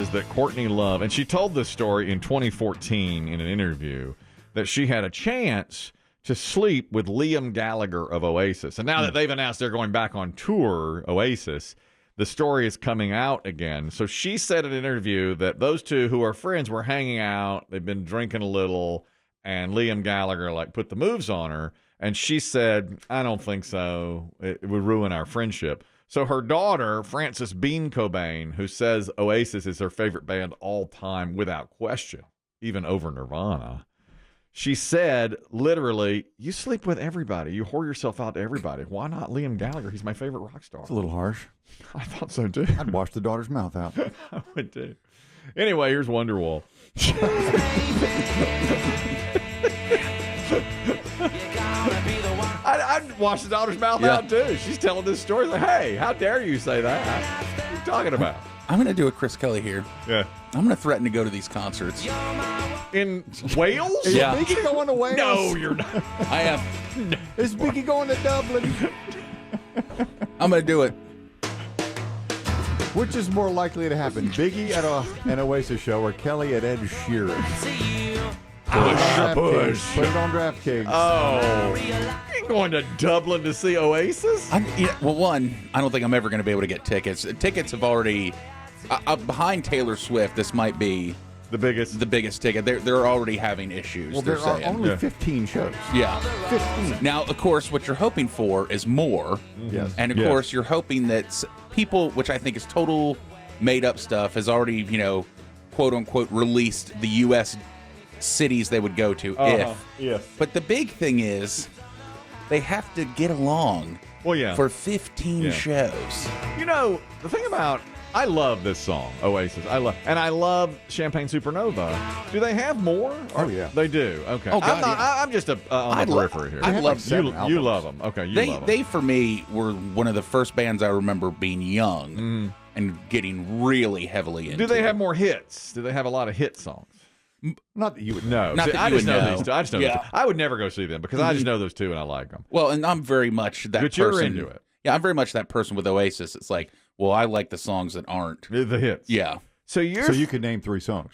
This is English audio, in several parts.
is that Courtney Love, and she told this story in 2014 in an interview, that she had a chance to sleep with Liam Gallagher of Oasis. And now that they've announced they're going back on tour, Oasis, the story is coming out again. So she said in an interview that those two who are friends were hanging out, they've been drinking a little, and Liam Gallagher put the moves on her. And she said, I don't think so. It would ruin our friendship. So her daughter, Frances Bean Cobain, who says Oasis is her favorite band all time without question, even over Nirvana, she said, literally, you sleep with everybody. You whore yourself out to everybody. Why not Liam Gallagher? He's my favorite rock star. It's a little harsh. I thought so, too. I'd wash the daughter's mouth out. I would, too. Anyway, here's Wonderwall. I'd wash the daughter's mouth out, too. She's telling this story. Like, hey, how dare you say that? What are you talking about? I'm going to do a Chris Kelly here. Yeah. I'm going to threaten to go to these concerts. In Wales? Yeah. Is Biggie going to Wales? No, you're not. I am. Is Biggie going to Dublin? I'm going to do it. Which is more likely to happen, Biggie at an Oasis show or Kelly at Ed Sheeran? Push. Put it on DraftKings. Oh. You're going to Dublin to see Oasis? Well, one, I don't think I'm ever going to be able to get tickets. Tickets have already... behind Taylor Swift, this might be the biggest ticket. They're already having issues. Well, there are only 15 shows. Yeah. 15. Now, of course, what you're hoping for is more. Yes. And, of course, you're hoping that people, which I think is total made-up stuff, has already, quote-unquote, released the U.S. cities they would go to Yes. But the big thing is they have to get along for 15 shows. The thing about... I love this song, Oasis. I love Champagne Supernova. Do they have more? Oh, yeah. They do. Okay. Oh, God, I'm just on the periphery here. I love you love them. Okay, love them. They, for me, were one of the first bands I remember being young and getting really heavily into. Do they have more hits? Do they have a lot of hit songs? Not that you would know. Not that you would know. These two. I just know those two. I would never go see them because I just know those two and I like them. Well, and I'm very much that But person. you're into it. Yeah, I'm very much that person with Oasis. It's like, well, I like the songs that aren't The hits. Yeah. So you could name 3 songs.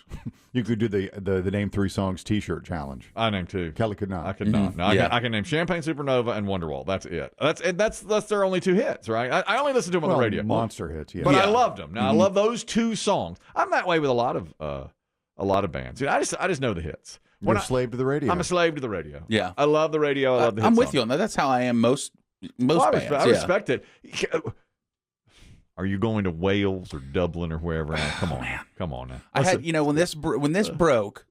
You could do the name 3 songs T-shirt challenge. I named 2. Kelly could not. I could not. No, I can name Champagne Supernova and Wonderwall. That's it. That's their only 2 hits, right? I only listen to them on the radio. Monster hits, yeah. But I loved them. Now I love those 2 songs. I'm that way with a lot of bands. I just know the hits. You're a slave to the radio. I'm a slave to the radio. Yeah. I love the radio. I love the hit I'm with songs. you on that. That's how I am most bands. I respect it. Are you going to Wales or Dublin or wherever? Come on, come on now. I had, when this broke,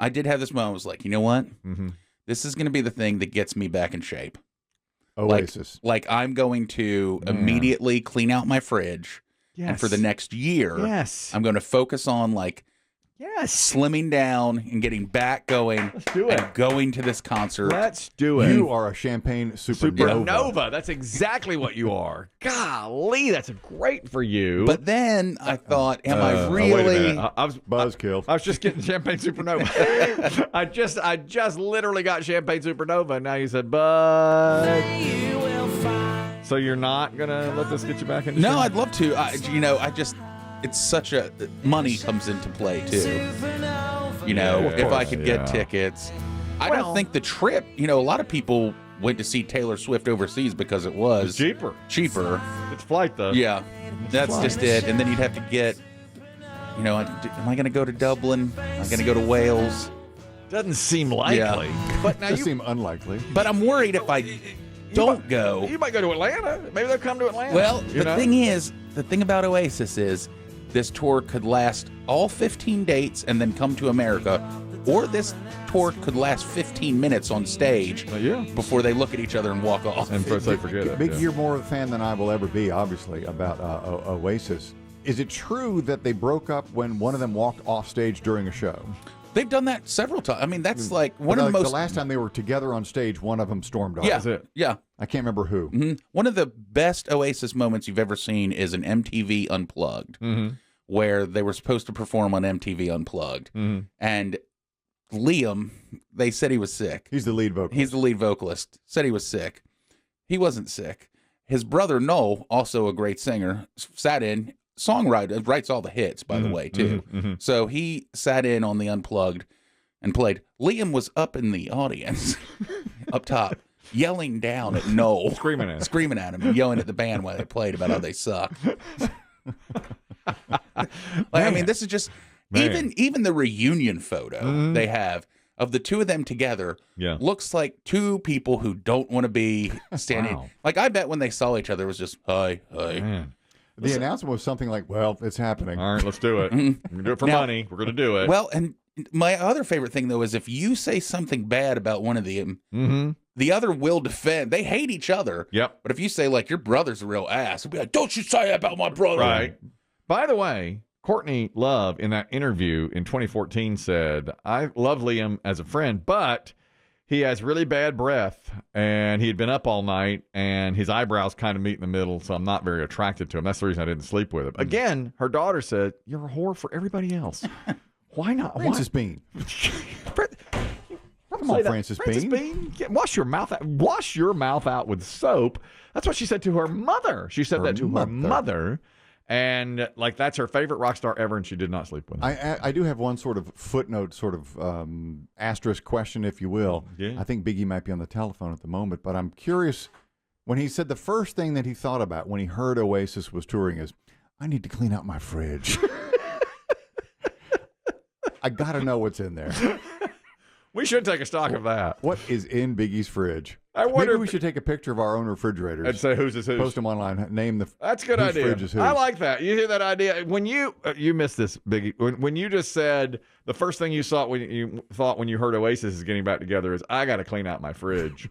I did have this moment. I was like, you know what? This is going to be the thing that gets me back in shape. Oasis. Like I'm going to immediately clean out my fridge, and for the next year, I'm going to focus on slimming down and getting back going. Let's do it. And going to this concert. Let's do it. You are a Champagne Supernova. Supernova. That's exactly what you are. Golly, that's great for you. But then I thought, am I really? Wait a minute. I was Buzzkill. I was just getting Champagne Supernova. I just literally got Champagne Supernova, and now you said, but. So you're not gonna let this get you back into? No, I'd love to. It's such a money comes into play too. If I could get tickets, I don't think the trip. A lot of people went to see Taylor Swift overseas because it was cheaper. It's flight though. Yeah, that's just it. And then you'd have to get. Am I going to go to Dublin? Am I going to go to Wales? Doesn't seem likely. But now Does seem unlikely. But I'm worried if I don't go. You might go to Atlanta. Maybe they'll come to Atlanta. Well, the thing about Oasis is. This tour could last all 15 dates and then come to America, or this tour could last 15 minutes on stage before they look at each other and walk off. And first they forget it. Big, you're more of a fan than I will ever be, obviously, about Oasis. Is it true that they broke up when one of them walked off stage during a show? They've done that several times. I mean, that's like one of the most... The last time they were together on stage, one of them stormed off. Yeah, that's it. Yeah. I can't remember who. Mm-hmm. One of the best Oasis moments you've ever seen is an MTV Unplugged, where they were supposed to perform on MTV Unplugged. And Liam, they said he was sick. He's the lead vocalist. He's the lead vocalist. Said he was sick. He wasn't sick. His brother, Noel, also a great singer, sat in, songwriter, writes all the hits, by the way, too. So he sat in on the Unplugged and played. Liam was up in the audience, up top, yelling down at Noel. Screaming at him, and yelling at the band while they played about how they suck. I mean, this is just, even the reunion photo they have of the two of them together looks like two people who don't want to be standing. Wow. Like, I bet when they saw each other, it was just, hi. Man. The announcement was something like, well, it's happening. All right, let's do it. We're going to do it for money. We're going to do it. Well, and my other favorite thing, though, is if you say something bad about one of them, the other will defend. They hate each other. Yep. But if you say, like, your brother's a real ass, it'll be like, don't you say that about my brother. Right. By the way, Courtney Love, in that interview in 2014, said, I love Liam as a friend, but he has really bad breath, and he had been up all night, and his eyebrows kind of meet in the middle, so I'm not very attracted to him. That's the reason I didn't sleep with him. Again, her daughter said, you're a whore for everybody else. Why not? Francis Bean. Come on, Francis Bean. Wash your mouth out. Wash your mouth out with soap. That's what she said to her mother. She said that to her mother. And, like, that's her favorite rock star ever, and she did not sleep with him. I do have one sort of footnote, sort of asterisk question, if you will. Yeah. I think Biggie might be on the telephone at the moment, but I'm curious. When he said the first thing that he thought about when he heard Oasis was touring is, I need to clean out my fridge. I got to know what's in there. We should take a stock of that. What is in Biggie's fridge? I wonder. Maybe we should take a picture of our own refrigerators and say whose is whose. Post them online. Name the. That's a good whose idea. Fridge is whose. I like that. You hear that idea? When you missed this, Biggie. When you just said the first thing you thought when you heard Oasis is getting back together is I got to clean out my fridge.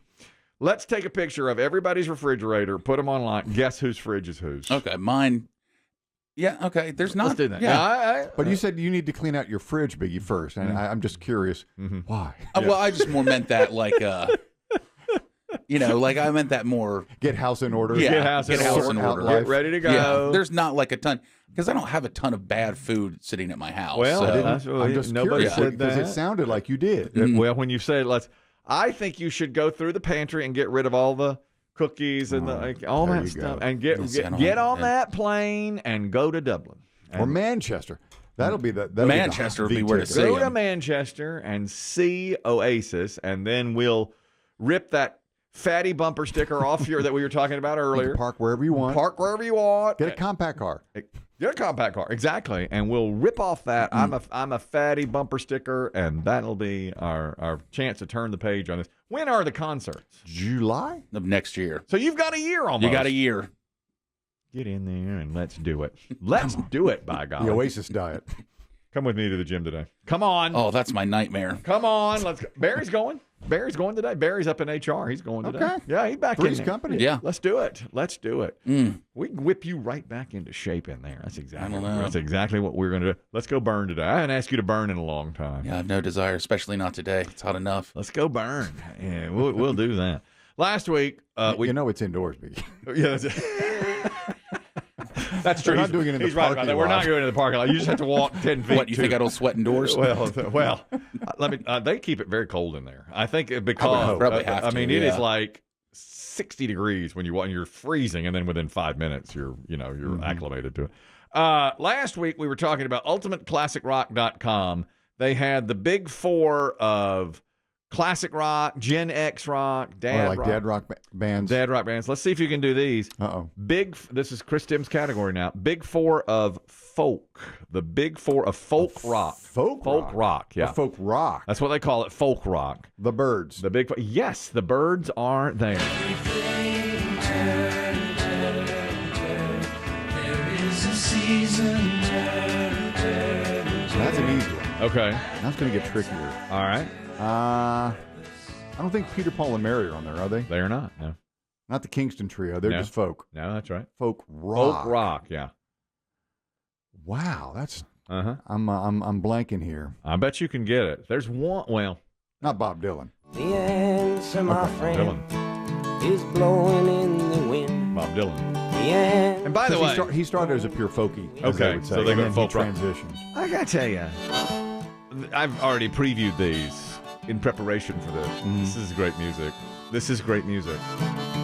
Let's take a picture of everybody's refrigerator, put them online. Guess whose fridge is whose? Okay, mine. Yeah, okay. There's not. Let's do that. Yeah. But you said you need to clean out your fridge, Biggie, first. And I'm just curious, why? Well, I just more meant that like, like I meant that more. Get house in order. Yeah, get house in order. Get ready to go. Yeah, there's not like a ton, because I don't have a ton of bad food sitting at my house. Well, so. I'm just nobody curious said because that. it sounded like you did. Well, when you said I think you should go through the pantry and get rid of all the cookies and all there that you stuff, go. and get on that plane and go to Dublin Or Manchester. That'll be the Manchester would be where to see go to him. Manchester and see Oasis, and then we'll rip that fatty bumper sticker off that we were talking about You earlier. can park wherever you want. Park wherever you want. Get a compact car. Get a compact car, exactly, and we'll rip off that I'm a fatty bumper sticker, and that'll be our chance to turn the page on this. When are the concerts? July of next year. So you've got a year almost. You got a year. Get in there and let's do it. Let's do it, by God. The Oasis diet. Come with me to the gym today. Come on. Oh, that's my nightmare. Come on. Let's go. Barry's going. Barry's going today. Barry's up in HR. He's going today. Okay. Yeah, he's back Three's in there. company. Yeah. Let's do it. Let's do it. We can whip you right back into shape in there. That's exactly what we're going to do. Let's go burn today. I haven't asked you to burn in a long time. Yeah, I have no desire, especially not today. It's hot enough. Let's go burn. Yeah, we'll do that. Last week, it's indoors, Biggie. Yeah, that's true. We're not doing it in the He's right about parking that. We're lot. not going to the parking lot. You just have to walk 10 feet. What, you think I don't sweat indoors? Well, let me. They keep it very cold in there. I think because probably have to, it is like 60 degrees when you walk, and you're freezing, and then within 5 minutes you're acclimated to it. Last week we were talking about UltimateClassicRock.com. They had the big four of classic rock, Gen X rock, dad rock. Dad rock bands. Dad rock bands. Let's see if you can do these. Uh-oh. This is Chris Timm's category now. Big four of folk. The big four of folk rock. Folk rock, yeah. Or folk rock. That's what they call it, folk rock. The Byrds. The big, yes, the Byrds are there. That's an easy one. Okay. Now it's going to get trickier. All right. I don't think Peter, Paul, and Mary are on there, are they? They are not, no. Not the Kingston Trio. They're No. just folk. No, that's right. Folk rock. Folk rock, yeah. Wow, that's. Uh-huh. I'm blanking here. I bet you can get it. There's one, well. Not Bob Dylan. The answer, my friend, Dylan. is blowing in the wind. Bob Dylan. The answer. And by the way, he started as a pure folky. as Okay, they would say, so they and go then folk rock. he transitioned. I gotta tell you, I've already previewed these in preparation for this. This is great music. This is great music.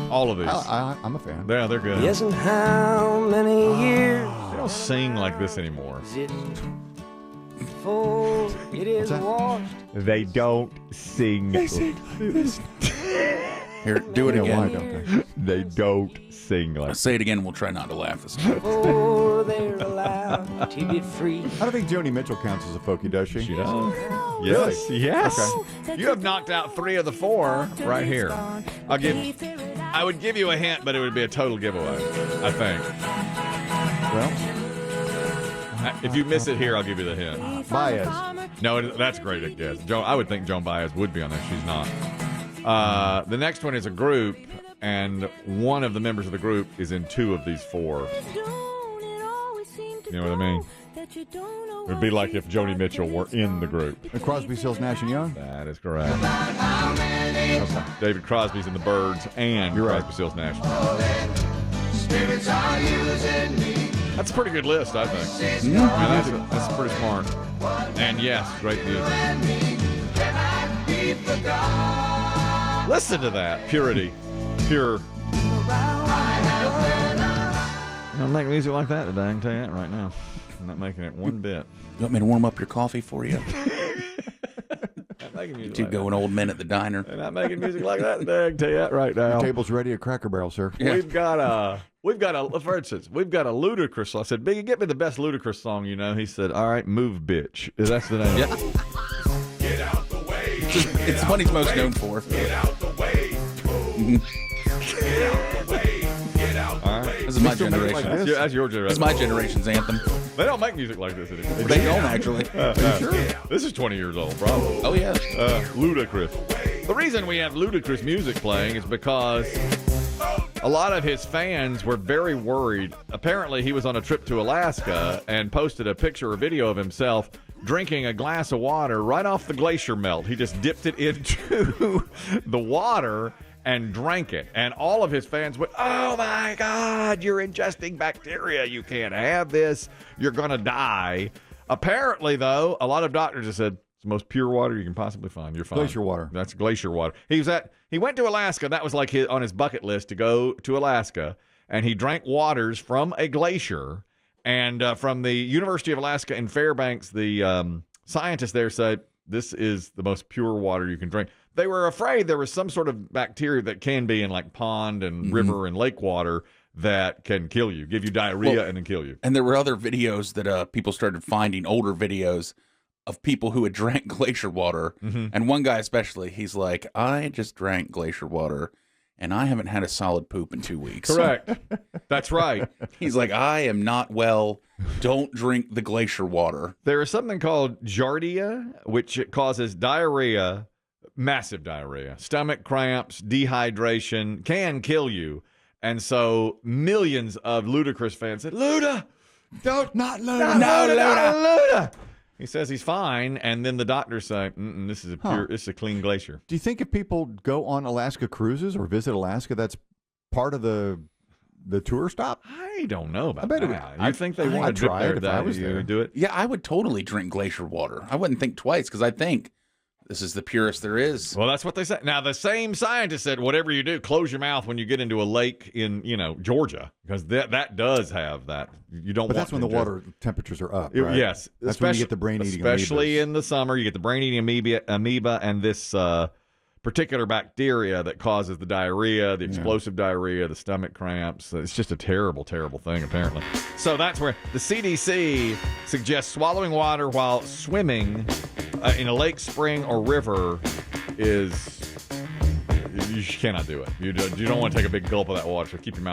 All of these. I'm a fan. Yeah, they're good. Yes, and how many years They don't sing like this anymore. For it is that? washed. They don't sing. They sing like this. Here, do it You know why, again. don't they? They don't sing like. Say it again. We'll try not to laugh this time. For they're allowed to be free. I don't think Joni Mitchell counts as a folkie, does she? She does. Yes. Yes. Okay. You have knocked out 3 of the 4 right here. I would give you a hint, but it would be a total giveaway, I think. Well, If you miss it here, I'll give you the hint. Baez. No, that's a great guess. I would think Joan Baez would be on that. She's not. The next one is a group, and one of the members of the group is in 2 of these 4. You know what I mean? It would be like if Joni Mitchell were in the group. Crosby, Stills, Nash and Young. That is correct. David Crosby's in the Byrds and You're right. Crosby, Stills, Nash. That's a pretty good list, I think. I mean, that's pretty smart. And yes, great music. Listen to that. Purity. Pure. I'm not making music like that today, I can tell you that right now. I'm not making it one bit. You want me to warm up your coffee for you? Not making music Two like going old men at the diner. that. I'm not making music like that today, I can tell you that right now. Table's ready at Cracker Barrel, sir. Yeah. We've got a, for instance, we've got a Ludacris. I said, Biggie, get me the best Ludacris song you know. He said, all right, Move Bitch. That's the name. Yeah. It's what he's most known for. All right. This is my still make it generation. like this? That's your This generation. is my generation's anthem. They don't make music like this anymore. They don't actually. This is 20 years old, probably. Oh yeah. Ludacris. The reason we have Ludacris music playing is because a lot of his fans were very worried. Apparently, he was on a trip to Alaska and posted a picture or video of himself drinking a glass of water right off the glacier melt. He just dipped it into the water and drank it. And all of his fans went, oh my God, you're ingesting bacteria. You can't have this. You're going to die. Apparently, though, a lot of doctors have said, it's the most pure water you can possibly find. You're fine. Glacier water. That's glacier water. He went to Alaska. That was like on his bucket list to go to Alaska. And he drank waters from a glacier. And from the University of Alaska in Fairbanks, the scientists there said, this is the most pure water you can drink. They were afraid there was some sort of bacteria that can be in like pond and river and lake water that can kill you, give you diarrhea and then kill you. And there were other videos that people started finding, older videos of people who had drank glacier water. And one guy especially, he's like, I just drank glacier water and I haven't had a solid poop in 2 weeks. Correct. That's right. He's like, I am not well. Don't drink the glacier water. There is something called giardia, which causes diarrhea, massive diarrhea, stomach cramps, dehydration, can kill you. And so millions of Ludacris fans said, Luda, Not Luda. no, Luda. He says he's fine, and then the doctors say, this is a pure, this is a clean glacier. Do you think if people go on Alaska cruises or visit Alaska, that's part of the tour stop? I don't know about I bet it that. would- I think they I'd want to dip try there it if that I was you there. would do it. Yeah, I would totally drink glacier water. I wouldn't think twice because I think this is the purest there is. Well, that's what they said. Now, the same scientist said, whatever you do, close your mouth when you get into a lake in, Georgia, because that does have that. You don't. But want that's when the to water temperatures are up, right? Yes, That's when you get the brain-eating especially amoebas. in the summer. You get the brain-eating amoeba and this particular bacteria that causes the diarrhea, the explosive diarrhea, the stomach cramps. It's just a terrible, terrible thing, apparently. So that's where the CDC suggests swallowing water while swimming in a lake, spring, or river is. You cannot do it. You don't want to take a big gulp of that water, so keep your mouth